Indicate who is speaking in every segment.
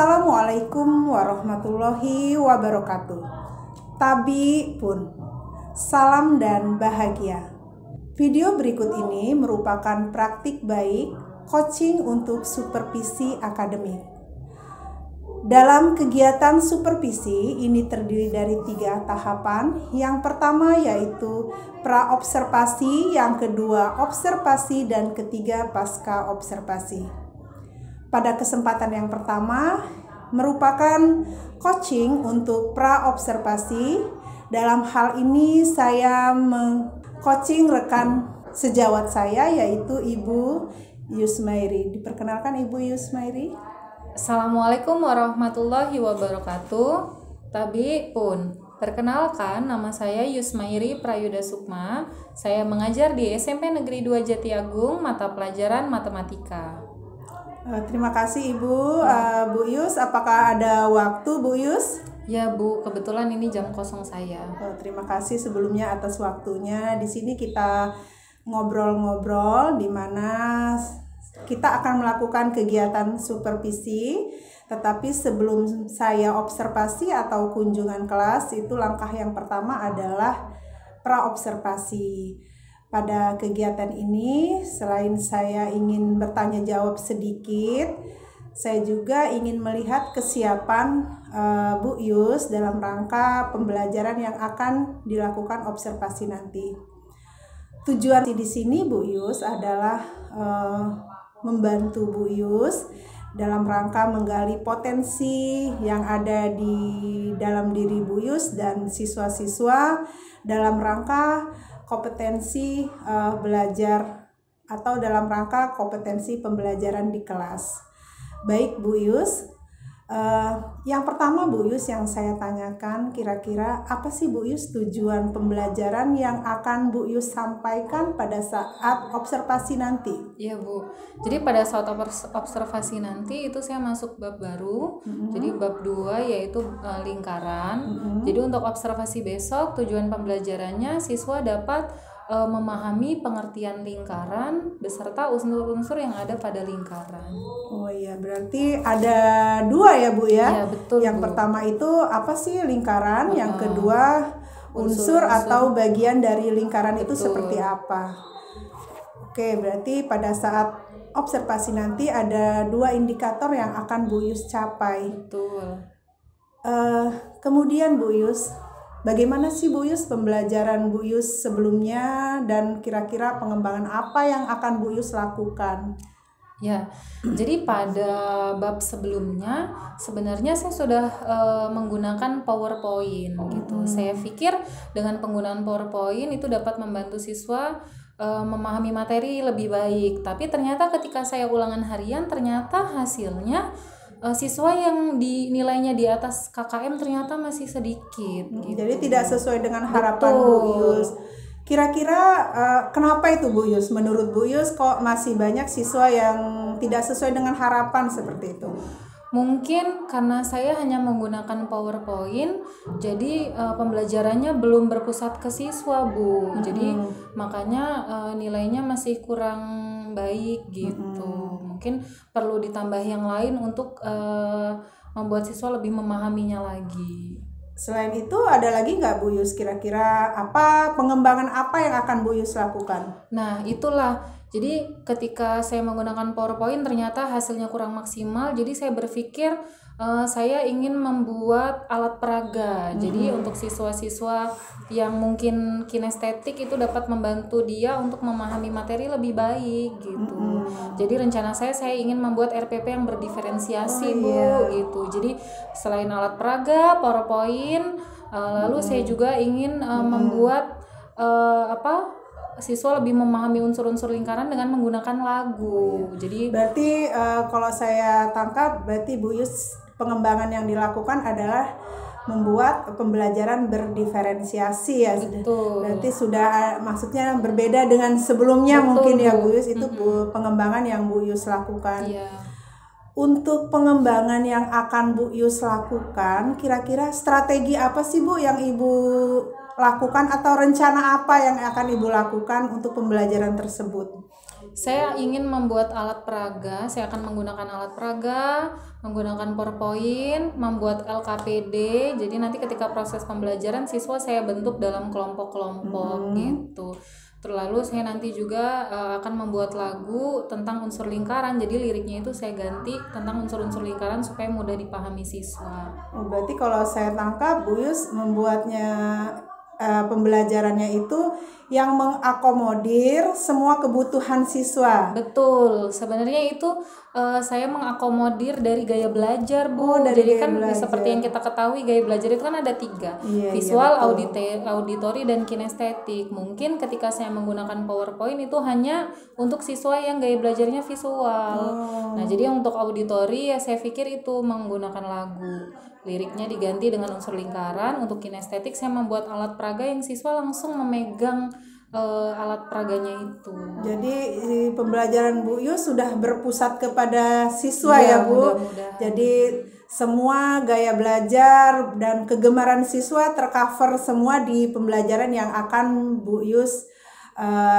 Speaker 1: Assalamualaikum warahmatullahi wabarakatuh. Tabi pun, salam dan bahagia. Video berikut ini merupakan praktik baik coaching untuk supervisi akademik. Dalam kegiatan supervisi ini terdiri dari 3 tahapan. Yang pertama yaitu pra-observasi, yang kedua observasi, dan ketiga pasca observasi. Pada kesempatan yang pertama merupakan coaching untuk pra-observasi. Dalam hal ini saya meng-coaching rekan sejawat saya yaitu Ibu Yusmairi. Diperkenalkan Ibu Yusmairi.
Speaker 2: Assalamualaikum warahmatullahi wabarakatuh. Tabi pun, perkenalkan nama saya Yusmairi Prayuda Sukma. Saya mengajar di SMP Negeri 2 Jatiagung, mata pelajaran matematika.
Speaker 1: Terima kasih Ibu. Bu Yus, apakah ada waktu Bu Yus?
Speaker 2: Ya Bu, kebetulan ini jam kosong saya.
Speaker 1: Terima kasih sebelumnya atas waktunya. Di sini kita ngobrol-ngobrol di mana kita akan melakukan kegiatan supervisi. Tetapi sebelum saya observasi atau kunjungan kelas, itu langkah yang pertama adalah pra-observasi. Pada kegiatan ini, selain saya ingin bertanya jawab sedikit, saya juga ingin melihat kesiapan Bu Yus dalam rangka pembelajaran yang akan dilakukan observasi nanti. Tujuan di sini Bu Yus adalah membantu Bu Yus dalam rangka menggali potensi yang ada di dalam diri Bu Yus dan siswa-siswa dalam rangka kompetensi belajar atau dalam rangka kompetensi pembelajaran di kelas. Baik Bu Yus, yang pertama Bu Yus yang saya tanyakan, kira-kira apa sih Bu Yus tujuan pembelajaran yang akan Bu Yus sampaikan pada saat observasi nanti?
Speaker 2: Iya Bu, jadi pada saat observasi nanti itu saya masuk bab baru. Jadi bab 2 yaitu lingkaran. Jadi untuk observasi besok tujuan pembelajarannya siswa dapat memahami pengertian lingkaran beserta unsur-unsur yang ada pada lingkaran.
Speaker 1: Oh iya, berarti ada 2 ya Bu ya?
Speaker 2: Iya betul.
Speaker 1: Yang
Speaker 2: Bu.
Speaker 1: pertama itu apa sih lingkaran? Yang kedua unsur atau bagian dari lingkaran itu seperti apa? Oke, berarti pada saat observasi nanti ada 2 indikator yang akan Bu Yus capai.
Speaker 2: Betul.
Speaker 1: Kemudian Bu Yus, bagaimana sih Bu Yus pembelajaran Bu Yus sebelumnya dan kira-kira pengembangan apa yang akan Bu Yus lakukan?
Speaker 2: Ya, jadi pada bab sebelumnya sebenarnya saya sudah menggunakan PowerPoint gitu. Saya pikir dengan penggunaan PowerPoint itu dapat membantu siswa memahami materi lebih baik. Tapi ternyata ketika saya ulangan harian ternyata hasilnya siswa yang nilainya di atas KKM ternyata masih sedikit gitu.
Speaker 1: Jadi tidak sesuai dengan harapan Bu Yus. Kira-kira kenapa itu Bu Yus? Menurut Bu Yus kok masih banyak siswa yang tidak sesuai dengan harapan seperti itu?
Speaker 2: Mungkin karena saya hanya menggunakan PowerPoint, jadi pembelajarannya belum berpusat ke siswa Bu. Jadi makanya nilainya masih kurang baik gitu. Mungkin perlu ditambah yang lain untuk membuat siswa lebih memahaminya lagi.
Speaker 1: Selain itu ada lagi nggak Bu Yus kira-kira pengembangan apa yang akan Bu Yus lakukan?
Speaker 2: Nah itulah, jadi ketika saya menggunakan PowerPoint ternyata hasilnya kurang maksimal. Jadi saya berpikir saya ingin membuat alat peraga. Jadi untuk siswa-siswa yang mungkin kinestetik itu dapat membantu dia untuk memahami materi lebih baik gitu. Jadi rencana saya ingin membuat RPP yang berdiferensiasi Bu gitu. Jadi selain alat peraga, PowerPoint, lalu saya juga ingin membuat siswa lebih memahami unsur-unsur lingkaran dengan menggunakan lagu. Jadi
Speaker 1: berarti kalau saya tangkap berarti Bu Yus pengembangan yang dilakukan adalah membuat pembelajaran berdiferensiasi ya.
Speaker 2: betul.
Speaker 1: Berarti sudah maksudnya berbeda dengan sebelumnya.
Speaker 2: Betul,
Speaker 1: mungkin ya
Speaker 2: Bu.
Speaker 1: Bu Yus itu pengembangan yang Bu Yus lakukan.
Speaker 2: Iya.
Speaker 1: Untuk pengembangan yang akan Bu Yus lakukan, kira-kira strategi apa sih Bu yang Ibu lakukan atau rencana apa yang akan Ibu lakukan untuk pembelajaran tersebut?
Speaker 2: Saya ingin membuat alat peraga. Saya akan menggunakan alat peraga, menggunakan PowerPoint, membuat LKPD. Jadi nanti ketika proses pembelajaran siswa saya bentuk dalam kelompok-kelompok gitu. Terlalu saya nanti juga akan membuat lagu tentang unsur lingkaran. Jadi liriknya itu saya ganti tentang unsur-unsur lingkaran supaya mudah dipahami siswa.
Speaker 1: Oh, berarti kalau saya tangkap Bu Yus membuatnya pembelajarannya itu yang mengakomodir semua kebutuhan siswa.
Speaker 2: Betul, sebenarnya itu saya mengakomodir dari gaya belajar, Bu.
Speaker 1: Dari
Speaker 2: Jadi
Speaker 1: gaya
Speaker 2: kan
Speaker 1: belajar.
Speaker 2: seperti yang kita ketahui gaya belajar itu kan ada 3,
Speaker 1: Iya,
Speaker 2: visual,
Speaker 1: betul.
Speaker 2: auditori, dan kinestetik. Mungkin ketika saya menggunakan PowerPoint itu hanya untuk siswa yang gaya belajarnya visual. Nah, jadi untuk auditori ya saya pikir itu menggunakan lagu. Liriknya diganti dengan unsur lingkaran. Untuk kinestetik saya membuat alat peraga yang siswa langsung memegang alat peraganya itu.
Speaker 1: Jadi pembelajaran Bu Yus sudah berpusat kepada siswa
Speaker 2: Iya,
Speaker 1: ya Bu.
Speaker 2: mudah-mudahan.
Speaker 1: Jadi semua gaya belajar dan kegemaran siswa tercover semua di pembelajaran yang akan Bu Yus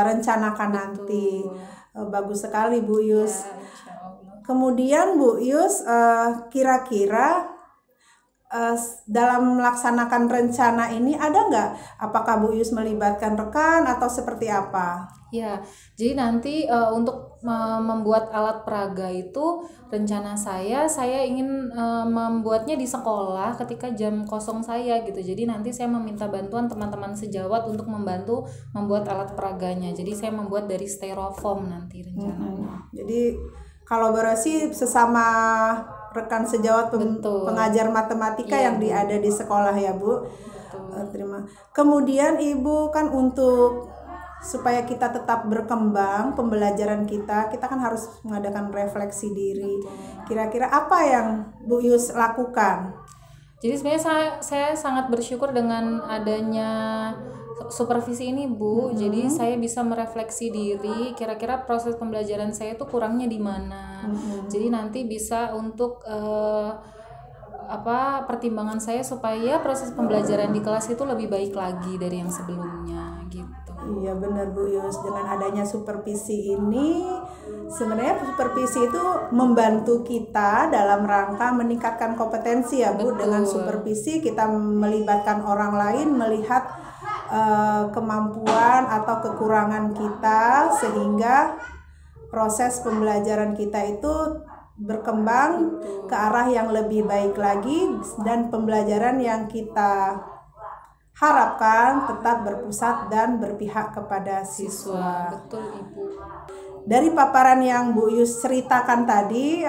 Speaker 1: rencanakan nanti. Bagus sekali Bu Yus.
Speaker 2: Ya, insya Allah.
Speaker 1: Kemudian Bu Yus kira-kira dalam melaksanakan rencana ini ada nggak? Apakah Bu Yus melibatkan rekan atau seperti apa?
Speaker 2: Ya, jadi nanti untuk membuat alat peraga itu rencana saya ingin membuatnya di sekolah ketika jam kosong saya gitu. Jadi nanti saya meminta bantuan teman-teman sejawat untuk membantu membuat alat peraganya. Jadi saya membuat dari styrofoam nanti rencananya.
Speaker 1: Jadi kolaborasi sesama rekan sejawat pengajar matematika yang ada di sekolah ya Bu. Terima. Kemudian Ibu kan untuk supaya kita tetap berkembang pembelajaran kita kan harus mengadakan refleksi diri. Kira-kira apa yang Bu Yus lakukan?
Speaker 2: Jadi sebenarnya saya sangat bersyukur dengan adanya supervisi ini Bu. Jadi saya bisa merefleksi diri kira-kira proses pembelajaran saya itu kurangnya di mana. Jadi nanti bisa untuk pertimbangan saya supaya proses pembelajaran di kelas itu lebih baik lagi dari yang sebelumnya gitu.
Speaker 1: Iya benar Bu Yus, dengan adanya supervisi ini sebenarnya supervisi itu membantu kita dalam rangka meningkatkan kompetensi ya Bu.
Speaker 2: Betul.
Speaker 1: Dengan supervisi kita melibatkan orang lain melihat kemampuan atau kekurangan kita sehingga proses pembelajaran kita itu berkembang ke arah yang lebih baik lagi dan pembelajaran yang kita harapkan tetap berpusat dan berpihak kepada siswa.
Speaker 2: Betul Ibu.
Speaker 1: Dari paparan yang Bu Yus ceritakan tadi,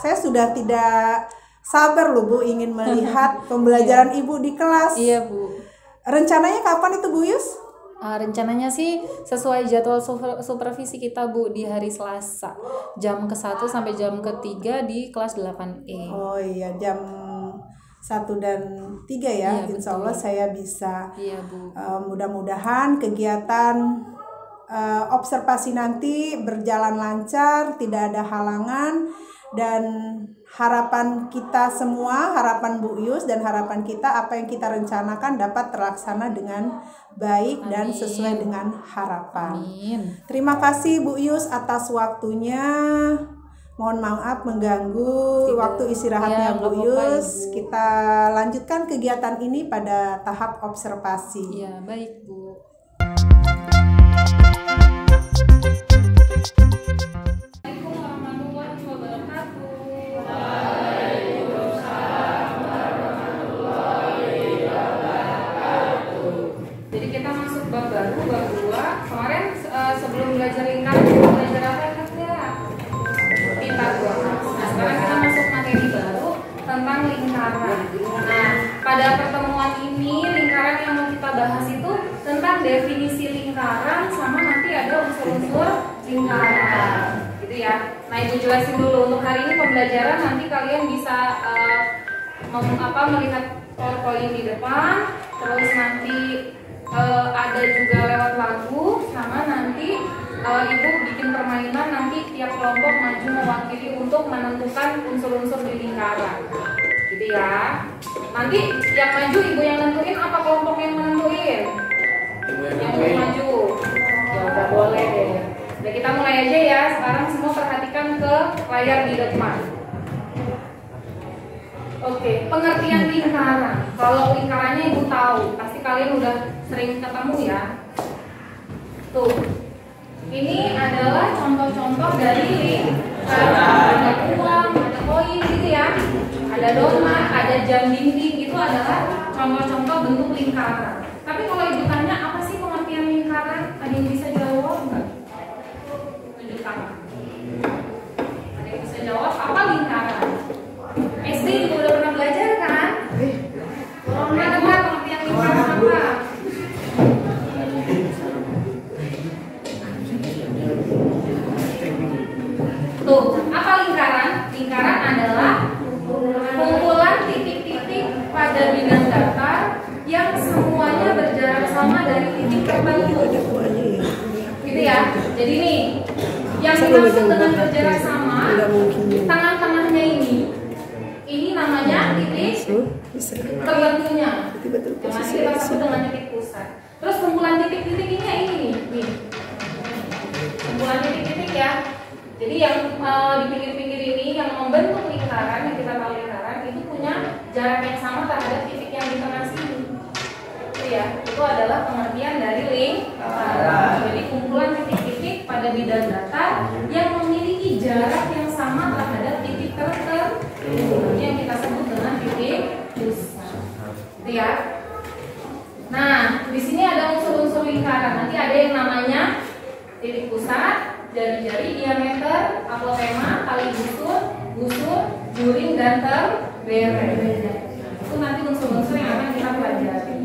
Speaker 1: saya sudah tidak sabar loh Bu ingin melihat pembelajaran Ibu di kelas.
Speaker 2: Iya Bu.
Speaker 1: Rencananya kapan itu Bu Yus?
Speaker 2: Rencananya sih sesuai jadwal supervisi kita Bu di hari Selasa jam ke-1 sampai jam ke-3 di kelas 8E.
Speaker 1: Oh iya, jam 1 dan 3 ya.
Speaker 2: Iya,
Speaker 1: Insya Allah saya bisa.
Speaker 2: Iya Bu.
Speaker 1: Mudah-mudahan kegiatan observasi nanti berjalan lancar, tidak ada halangan, dan harapan kita semua, harapan Bu Yus dan harapan kita apa yang kita rencanakan dapat terlaksana dengan baik dan sesuai dengan harapan.
Speaker 2: Amin.
Speaker 1: Terima kasih Bu Yus atas waktunya. Mohon maaf mengganggu waktu istirahatnya
Speaker 2: Ya,
Speaker 1: Bu
Speaker 2: nggak apa-apa,
Speaker 1: Yus.
Speaker 2: Ibu.
Speaker 1: Kita lanjutkan kegiatan ini pada tahap observasi.
Speaker 2: Iya, baik Bu. Jadi kita masuk bab baru, bab 2. Kemarin sebelum belajar lingkaran, belajar apa ya? Pitagoras. Nah, sekarang kita masuk materi baru tentang lingkaran. Nah, pada pertemuan ini lingkaran yang mau kita bahas itu tentang definisi lingkaran sama nanti ada unsur-unsur lingkaran. Gitu ya. Nah, Ibu jelasin dulu untuk hari ini pembelajaran nanti kalian bisa melihat PowerPoint di depan, terus nanti ada juga lewat lagu, sama nanti Ibu bikin permainan, nanti tiap kelompok maju mewakili untuk menentukan unsur-unsur di lingkaran, gitu ya. Nanti yang maju Ibu yang nentuin apa kelompok yang menentuin? Yang mau maju? Ya udah boleh deh. Udah, kita mulai aja ya. Sekarang semua perhatikan ke layar di depan. Oke, pengertian lingkaran. Kalau lingkarannya Ibu tahu, pasti kalian udah sering ketemu ya. Tuh, ini adalah contoh-contoh dari lingkaran. Ada uang, ada koin gitu ya. Ada donat, ada jam dinding, itu adalah contoh-contoh bentuk lingkaran. Tapi kalau Ibu tanya apa sih pengertian lingkaran, ada yang bisa jawab nggak? Tunjuk tangan. Ada yang bisa jawab apa lingkaran? SD juga udah pernah belajar kan? Pernah dengar pengertian lingkaran apa? Tuh, apa lingkaran? Lingkaran adalah kumpulan titik-titik pada bidang datar yang semuanya berjarak sama dari titik tertentu. Gitu ya. Jadi nih, yang dimaksud dengan berjarak sama, tangan-tangannya ini namanya titik tertentunya. Yang masih kita sebut dengan titik pusat. Terus kumpulan titik-titiknya ini nih. Kumpulan titik-titik ya. Jadi yang di pinggir-pinggir ini yang membentuk lingkaran, yang kita tahu lingkaran itu punya jarak yang sama terhadap titik yang di tengah sini. Itu ya, itu adalah pengertian dari lingkaran. Jadi kumpulan titik-titik pada bidang datar yang memiliki jarak yang sama terhadap titik tertentu. Ini yang kita sebut dengan titik pusat. Itu ya. Nah, di sini ada unsur-unsur lingkaran. Nanti ada yang namanya titik pusat, jari-jari, diameter, apotema, tali busur, juring, dan terberet. Itu nanti unsur-unsur yang akan kita pelajari.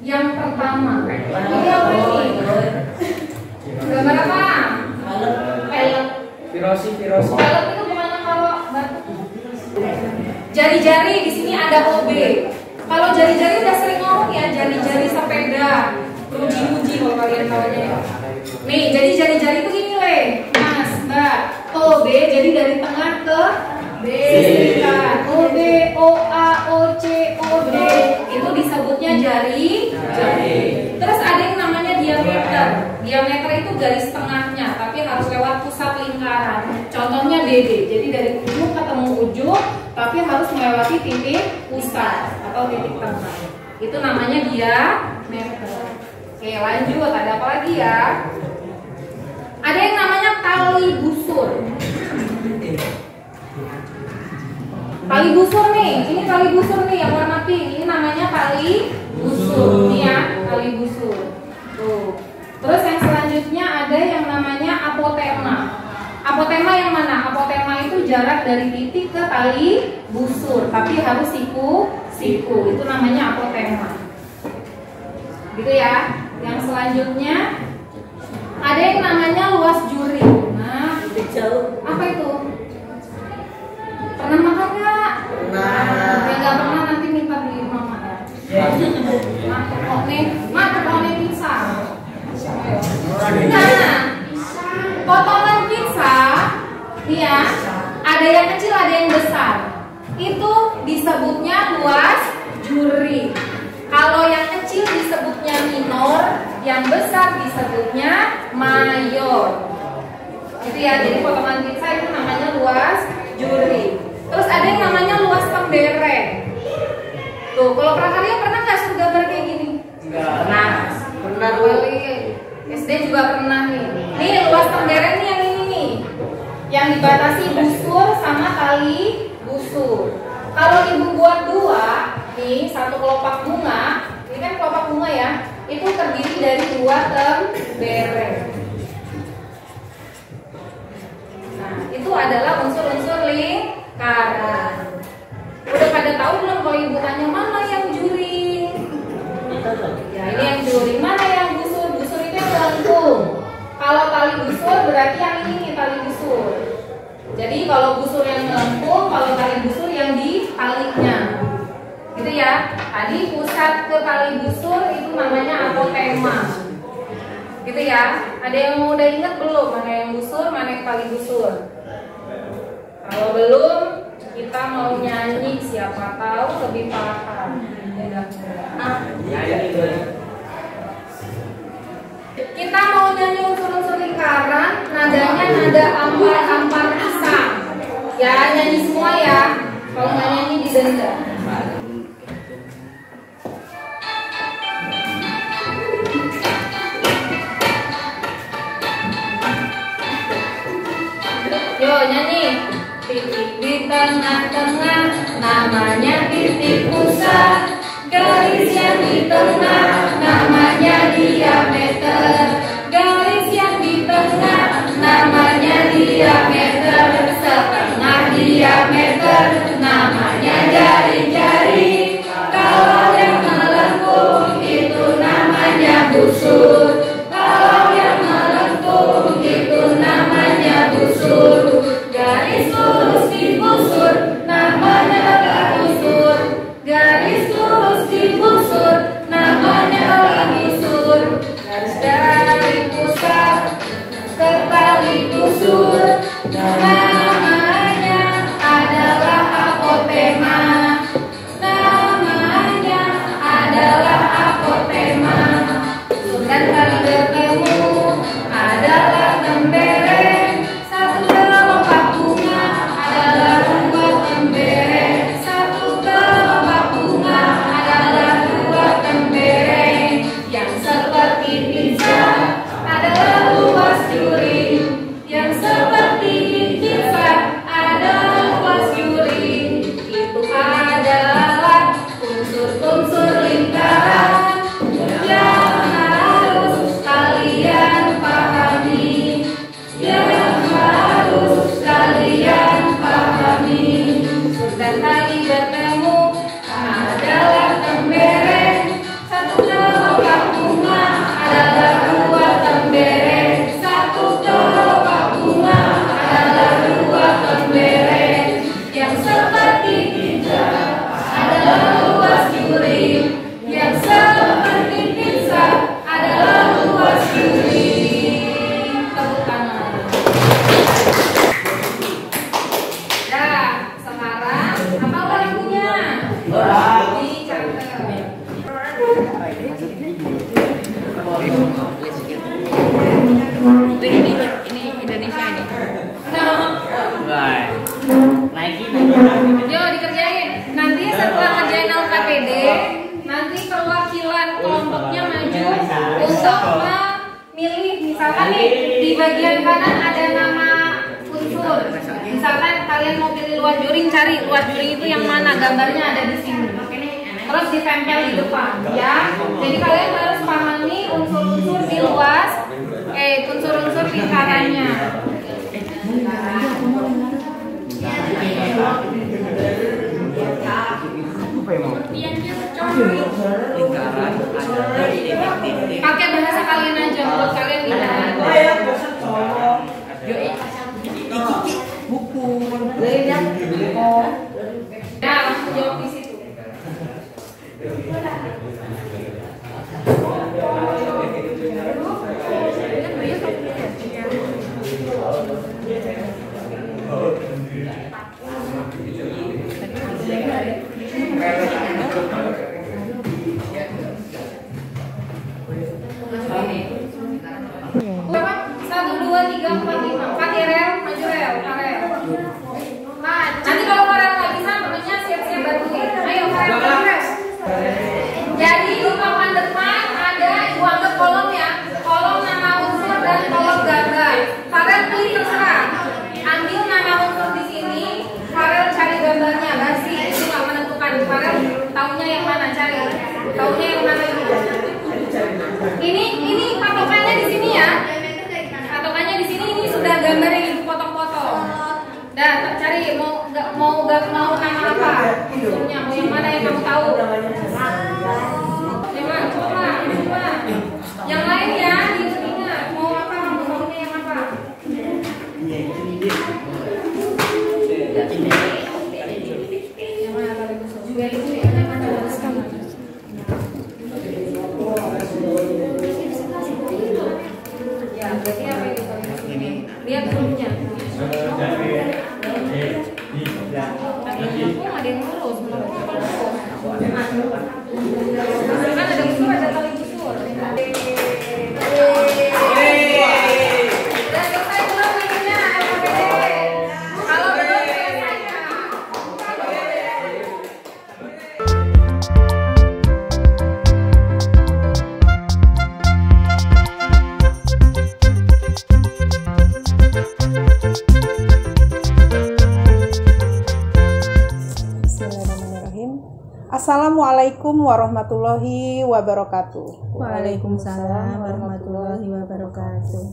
Speaker 2: Yang pertama, ini apa ini? Gambar apa? Pelek.
Speaker 3: Virosi.
Speaker 2: Pelek itu gimana kalau batu? Jari-jari di sini ada OB. Kalau jari-jari udah sering ngomong ya, jari-jari sepeda. Uji kalau kalian tahunya ya. Nih, jadi jari-jari itu gini le, Mas, Mbak. O B, jadi dari tengah ke B. O B, O A, O C, O D. Itu disebutnya jari. Terus ada yang namanya diameter. Diameter itu garis tengahnya, tapi harus lewat pusat lingkaran. Contohnya DD. Jadi dari ujung ketemu ujung, tapi harus melewati titik pusat atau titik tengah. Itu namanya diameter. Oke, lanjut. Ada apa lagi ya? Ada yang namanya tali busur. Tali busur nih. Ini tali busur nih yang warna pink. Ini namanya tali busur. Ini ya, tali busur. Tuh. Terus yang selanjutnya ada yang namanya apotema. Apotema yang mana? Apotema itu jarak dari titik ke tali busur, tapi harus siku. Itu namanya apotema. Gitu ya. Yang selanjutnya ada yang namanya luas juring. Nah, apa itu? Pernah makan nggak? Pernah. Yang nggak pernah nanti minta beli mama ya. Mak, pizza. Nah, potongan pizza, ya, ada yang kecil, ada yang besar. Itu disebutnya luas juring. Kalau yang kecil disebutnya minor, yang besar disebutnya mayor. Gitu ya, jadi potongan pizza itu namanya luas juring. Terus ada yang namanya luas pembereng. Tuh, kalau kalian pernah nggak suruh gambar kayak gini? Pernah kali. SD juga pernah nih. Nih luas pembereng nih yang ini nih, yang dibatasi busur sama tali busur. Kalau Ibu buat dua, nih satu kelopak bunga, ini kan kelopak bunga ya, itu terdiri dari dua tembereng. Nah, itu adalah unsur-unsur lingkaran. Udah pada tahu belum kalau Ibu tanya mana yang juring? Ya, ini yang juring. Mana yang busur? Busur itu yang melengkung. Kalau tali busur berarti yang ini nih, tali busur. Jadi kalau busur yang melengkung, kalau tali busur yang di talinya. Gitu ya. Tadi pusat ke tali busur itu namanya apotema. Gitu ya. Ada yang udah ingat belum mana yang busur, mana yang tali busur? Kalau belum, kita mau nyanyi, siapa tahu lebih paham. Kita mau nyanyi unsur-unsur lingkaran, nadanya nada ampar-ampar pisang. Ya, nyanyi semua ya. Kalau nggak nyanyi didenda. Yo, nyanyi. Titik di tengah-tengah, namanya titik pusat. Garis yang di tengah, namanya diameter. Garis yang di tengah, namanya diameter. Setengah diameter, namanya jari-jari. Kalau yang melengkung, itu namanya busur. Kalau yang melengkung, itu namanya busur. Garis lurus di busur, namanya busur. Garis lurus di busur, namanya busur. Garis dari pusat ke tali busur, namanya adalah apotema. Namanya adalah apotema. Dan kali bertemu adalah tembereng. Satu kelompok bunga adalah dua tembereng. Satu kelompok bunga adalah dua tembereng. Yang seperti pizza adalah luas juri. Yang seperti pizza adalah luas juri. Itu adalah unsur-unsur lingkaran yang harus kalian pahami. Yang harus kalian pahami. Dan tadi bertemu adalah tembereng. Satu kelompok bunga adalah dua tembereng. Satu kelompok bunga adalah dua tembereng. Yang seperti pizza adalah luas juri. Yang seperti pizza adalah luas juri. Tepuk tangan. Ya, sekarang apa lagunya? Dicatat.
Speaker 3: Ini Indonesia ini.
Speaker 2: Nah, yo dikerjain. Nanti setelah ngerjain LKPD, nanti perwakilan kelompoknya maju untuk memilih. Misalkan nih di bagian kanan ada nama unsur. Misalkan kalian mau pilih luas juring, cari luas juring itu yang mana, gambarnya ada di sini. Terus ditempel di depan, ya. Jadi kalian harus pahami unsur-unsur di luas, unsur-unsur lingkarannya. Pakai bahasa kalian aja, menurut kalian gimana?
Speaker 1: Buku.
Speaker 2: Ya, langsung jawab di situ. Berapa? 1, 2, 3, 4, 5. Pakai rel, maju rel, rel. Nah, nanti kalau rel nggak bisa, makanya siap-siap bantuin. Ayo, rel. Jadi di papan depan ada, ibu anggap kolom ya, kolom nama unsur dan kolom gambar. Farel pilih terserah. Ambil nama unsur di sini, Farel cari gambarnya. Basi, itu nggak menentukan. Farel taunya yang mana, cari. Taunya yang mana ini? Ini patokannya di sini ya. Patokannya di sini, ini sudah gambar yang ibu potong-potong. Dan cari mau nama apa unsurnya, mau yang mana yang kamu tahu? Jangan coba. Yang lain ya, diingat mau apa, kamu tahunya yang apa? Yang mana tadi juga itu ya? Ya, berarti apa ini? Lihat hurufnya. Ada yang lurus, kan ada busur, ada tali busur.
Speaker 1: Assalamualaikum warahmatullahi wabarakatuh.
Speaker 4: Waalaikumsalam warahmatullahi wabarakatuh.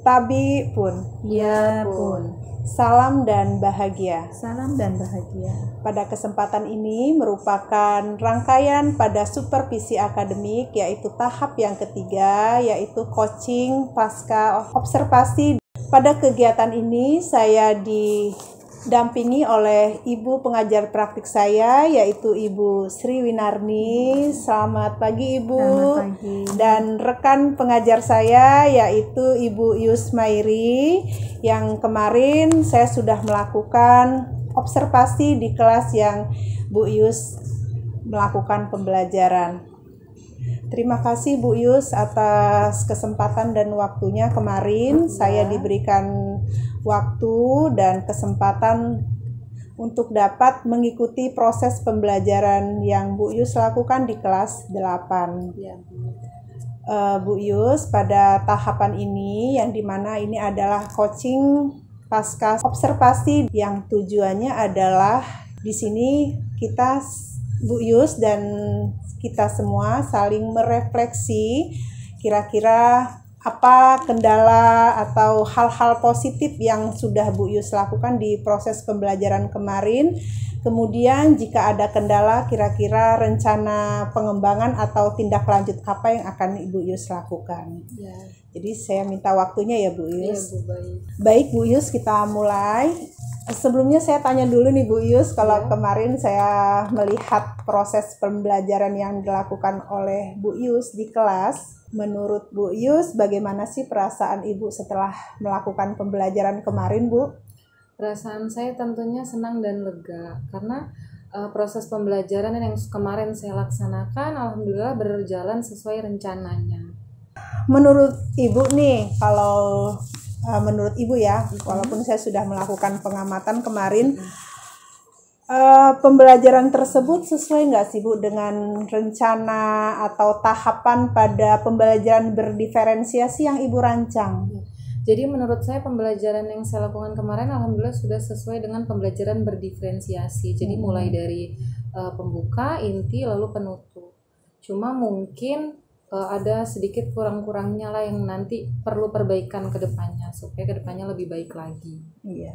Speaker 1: Tabi pun.
Speaker 4: Ya pun.
Speaker 1: Salam dan bahagia.
Speaker 4: Salam dan bahagia.
Speaker 1: Pada kesempatan ini merupakan rangkaian pada supervisi akademik, yaitu tahap yang ketiga, yaitu coaching pasca observasi. Pada kegiatan ini saya didampingi oleh ibu pengajar praktik saya, yaitu Ibu Sri Winarni. Selamat pagi Ibu.
Speaker 4: Selamat pagi.
Speaker 1: Dan rekan pengajar saya yaitu Ibu Yusmairi, yang kemarin saya sudah melakukan observasi di kelas yang Bu Yus melakukan pembelajaran. Terima kasih Bu Yus atas kesempatan dan waktunya kemarin. Saya diberikan waktu dan kesempatan untuk dapat mengikuti proses pembelajaran yang Bu Yus lakukan di kelas 8. Bu Yus, pada tahapan ini yang dimana ini adalah coaching pasca observasi yang tujuannya adalah di sini kita Bu Yus dan kita semua saling merefleksi kira-kira apa kendala atau hal-hal positif yang sudah Bu Yus lakukan di proses pembelajaran kemarin. Kemudian jika ada kendala, kira-kira rencana pengembangan atau tindak lanjut apa yang akan Ibu Yus lakukan.
Speaker 2: Ya.
Speaker 1: Jadi saya minta waktunya ya Bu Yus.
Speaker 2: Iya, Bu, baik.
Speaker 1: Baik Bu Yus, kita mulai. Sebelumnya saya tanya dulu nih Bu Yus, kalau kemarin saya melihat proses pembelajaran yang dilakukan oleh Bu Yus di kelas, menurut Bu Yus bagaimana sih perasaan Ibu setelah melakukan pembelajaran kemarin Bu?
Speaker 2: Perasaan saya tentunya senang dan lega karena proses pembelajaran yang kemarin saya laksanakan alhamdulillah berjalan sesuai rencananya.
Speaker 1: Menurut Ibu nih, kalau menurut Ibu ya, walaupun saya sudah melakukan pengamatan kemarin, pembelajaran tersebut sesuai nggak sih Bu dengan rencana atau tahapan pada pembelajaran berdiferensiasi yang Ibu rancang?
Speaker 2: Jadi menurut saya pembelajaran yang saya lakukan kemarin alhamdulillah sudah sesuai dengan pembelajaran berdiferensiasi. Jadi mulai dari pembuka, inti, lalu penutup. Cuma mungkin ada sedikit kurang-kurangnya lah yang nanti perlu perbaikan ke depannya supaya ke depannya lebih baik lagi.
Speaker 1: Iya.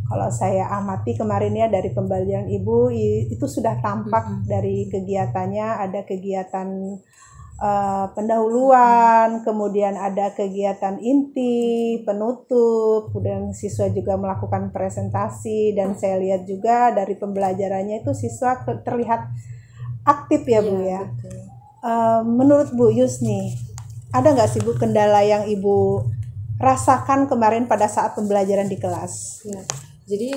Speaker 1: Kalau saya amati kemarin ya dari pembelajaran Ibu itu sudah tampak dari kegiatannya, ada kegiatan pendahuluan, kemudian ada kegiatan inti, penutup, kemudian siswa juga melakukan presentasi, dan saya lihat juga dari pembelajarannya itu siswa terlihat aktif ya Bu ya.
Speaker 2: Betul.
Speaker 1: Menurut Bu Yus nih, ada nggak sih Bu kendala yang Ibu rasakan kemarin pada saat pembelajaran di kelas?
Speaker 2: Ya. Jadi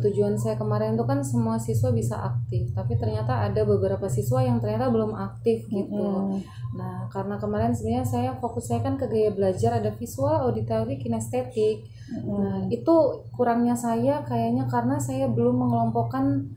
Speaker 2: tujuan saya kemarin itu kan semua siswa bisa aktif, tapi ternyata ada beberapa siswa yang ternyata belum aktif gitu. Nah, karena kemarin sebenarnya fokus saya kan ke gaya belajar, ada visual, auditory, kinestetik. Nah, itu kurangnya saya kayaknya karena saya belum mengelompokkan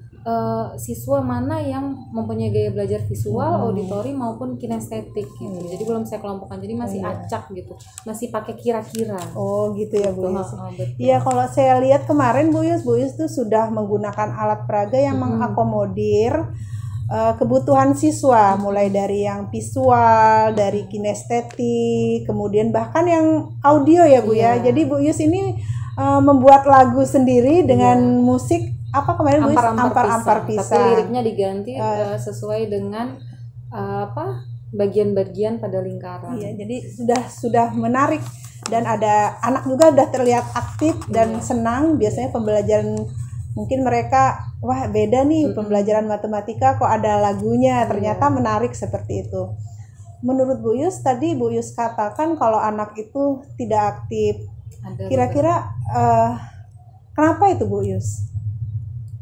Speaker 2: siswa mana yang mempunyai gaya belajar visual, auditory maupun kinestetik gitu. Jadi belum saya kelompokkan. Jadi masih acak gitu. Masih pakai kira-kira.
Speaker 1: Oh, gitu ya Bu Yus.
Speaker 2: Betul.
Speaker 1: Iya, kalau saya lihat kemarin Bu Yus tuh sudah menggunakan alat peraga yang mengakomodir kebutuhan siswa, mulai dari yang visual, dari kinestetik, kemudian bahkan yang audio ya Bu ya. Jadi Bu Yus ini membuat lagu sendiri dengan musik apa kemarin Bu Yus? Ampar-ampar pisang.
Speaker 2: Tapi liriknya diganti sesuai dengan bagian-bagian pada lingkaran.
Speaker 1: Iya, jadi sudah menarik, dan ada anak juga sudah terlihat aktif dan senang. Biasanya pembelajaran mungkin mereka wah beda nih pembelajaran matematika kok ada lagunya, ternyata menarik seperti itu. Menurut Bu Yus tadi Bu Yus katakan kalau anak itu tidak aktif. Kira-kira kenapa itu Bu Yus?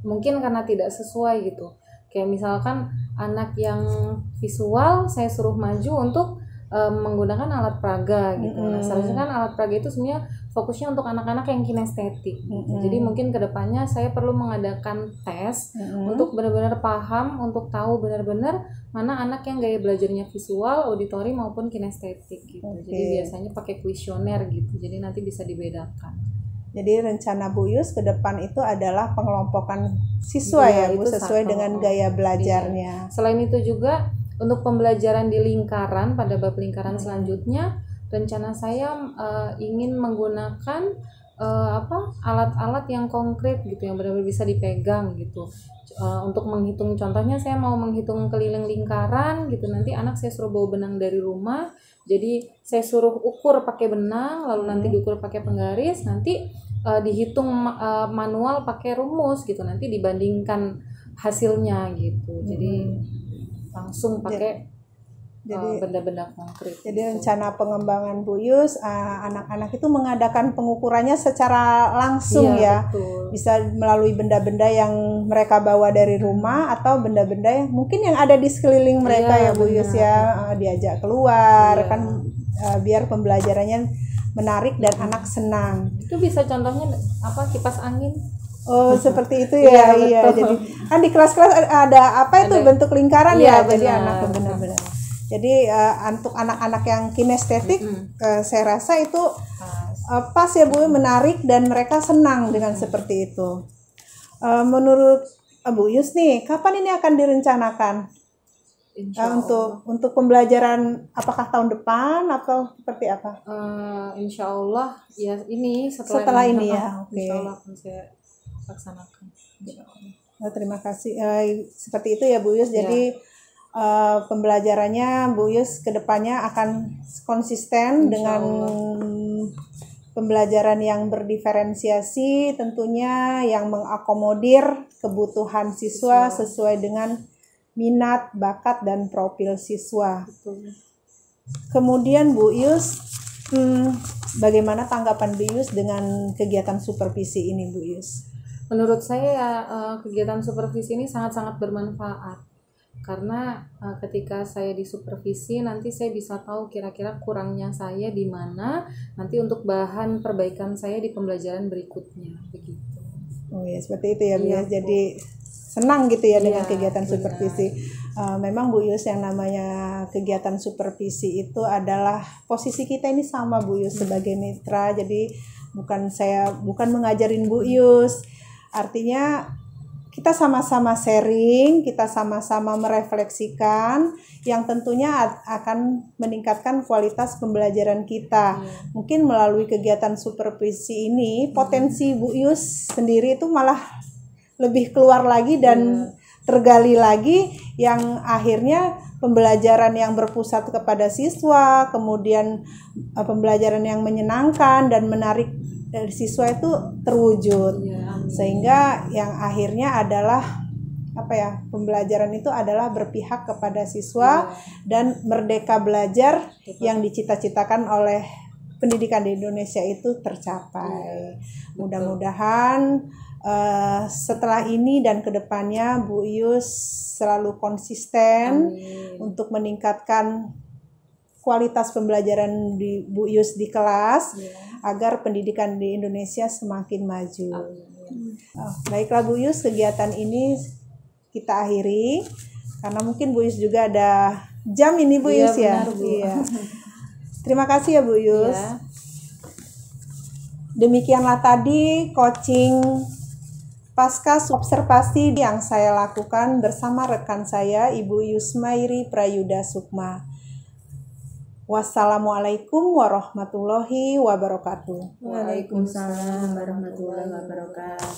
Speaker 2: Mungkin karena tidak sesuai gitu. Kayak misalkan anak yang visual saya suruh maju untuk menggunakan alat peraga gitu. Nah, seharusnya kan alat peraga itu sebenarnya fokusnya untuk anak-anak yang kinestetik. Jadi mungkin kedepannya saya perlu mengadakan tes untuk benar-benar paham, untuk tahu benar-benar mana anak yang gaya belajarnya visual, auditori maupun kinestetik gitu. Jadi biasanya pakai kuesioner gitu. Jadi nanti bisa dibedakan.
Speaker 1: Jadi rencana Bu Yus ke depan itu adalah pengelompokan siswa
Speaker 2: Iya,
Speaker 1: ya Bu,
Speaker 2: itu
Speaker 1: sesuai
Speaker 2: satu.
Speaker 1: dengan gaya belajarnya.
Speaker 2: Selain itu juga untuk pembelajaran di lingkaran pada bab lingkaran selanjutnya, rencana saya ingin menggunakan alat-alat yang konkret gitu, yang benar-benar bisa dipegang gitu. Untuk menghitung, contohnya saya mau menghitung keliling lingkaran gitu, nanti anak saya suruh bawa benang dari rumah, jadi saya suruh ukur pakai benang, lalu nanti diukur pakai penggaris, nanti dihitung manual pakai rumus gitu, nanti dibandingkan hasilnya gitu. Jadi langsung pakai benda-benda konkret.
Speaker 1: Jadi
Speaker 2: gitu.
Speaker 1: rencana pengembangan Bu Yus, anak-anak itu mengadakan pengukurannya secara langsung
Speaker 2: Iya,
Speaker 1: ya.
Speaker 2: betul.
Speaker 1: Bisa melalui benda-benda yang mereka bawa dari rumah atau benda-benda yang mungkin yang ada di sekeliling mereka
Speaker 2: Iya,
Speaker 1: ya Bu Yus ya. Diajak keluar kan biar pembelajarannya menarik dan anak senang.
Speaker 2: Itu bisa contohnya kipas angin.
Speaker 1: Oh, seperti itu ya. Iya, jadi kan di kelas-kelas ada bentuk lingkaran ya.
Speaker 2: Iya,
Speaker 1: Jadi
Speaker 2: benar.
Speaker 1: anak benar-benar. Jadi untuk anak-anak yang kinestetik, saya rasa itu pas ya Bu, menarik dan mereka senang dengan seperti itu. Menurut Bu Yus nih, kapan ini akan direncanakan? Untuk pembelajaran, apakah tahun depan atau seperti apa?
Speaker 2: Insya Allah ya ini
Speaker 1: Setelah ini ya. Oke.
Speaker 2: Insya Allah akan saya laksanakan.
Speaker 1: Terima kasih. Seperti itu ya Bu Yus. Jadi pembelajarannya Bu Yus kedepannya akan konsisten dengan pembelajaran yang berdiferensiasi, tentunya yang mengakomodir kebutuhan siswa sesuai dengan minat, bakat, dan profil siswa. Kemudian Bu Yus, bagaimana tanggapan Bu Yus dengan kegiatan supervisi ini Bu Yus?
Speaker 2: Menurut saya kegiatan supervisi ini sangat-sangat bermanfaat. Karena ketika saya disupervisi, nanti saya bisa tahu kira-kira kurangnya saya di mana, nanti untuk bahan perbaikan saya di pembelajaran berikutnya, begitu.
Speaker 1: Oh ya, seperti itu ya Bu
Speaker 2: Iya,
Speaker 1: Yus. Jadi senang gitu ya dengan
Speaker 2: Iya,
Speaker 1: kegiatan
Speaker 2: benar.
Speaker 1: supervisi. Memang Bu Yus, yang namanya kegiatan supervisi itu adalah posisi kita ini sama Bu Yus sebagai mitra. Jadi bukan mengajarin Bu Yus. Artinya kita sama-sama sharing, kita sama-sama merefleksikan yang tentunya akan meningkatkan kualitas pembelajaran kita. Mungkin melalui kegiatan supervisi ini, potensi Bu Yus sendiri itu malah lebih keluar lagi dan tergali lagi, yang akhirnya pembelajaran yang berpusat kepada siswa, kemudian pembelajaran yang menyenangkan dan menarik dari siswa itu terwujud. Sehingga yang akhirnya adalah pembelajaran itu adalah berpihak kepada siswa dan merdeka belajar yang dicita-citakan oleh pendidikan di Indonesia itu tercapai. Mudah-mudahan setelah ini dan kedepannya Bu Yus selalu konsisten untuk meningkatkan kualitas pembelajaran di Bu Yus di kelas agar pendidikan di Indonesia semakin maju. Baiklah Bu Yus, kegiatan ini kita akhiri karena mungkin Bu Yus juga ada jam ini Bu Yus ya.
Speaker 2: Benar, Bu.
Speaker 1: Iya. Terima kasih ya Bu Yus.
Speaker 2: Ya.
Speaker 1: Demikianlah tadi coaching pasca observasi yang saya lakukan bersama rekan saya Ibu Yusmairi Prayuda Sukma. Wassalamualaikum warahmatullahi wabarakatuh.
Speaker 4: Waalaikumsalam warahmatullahi wabarakatuh.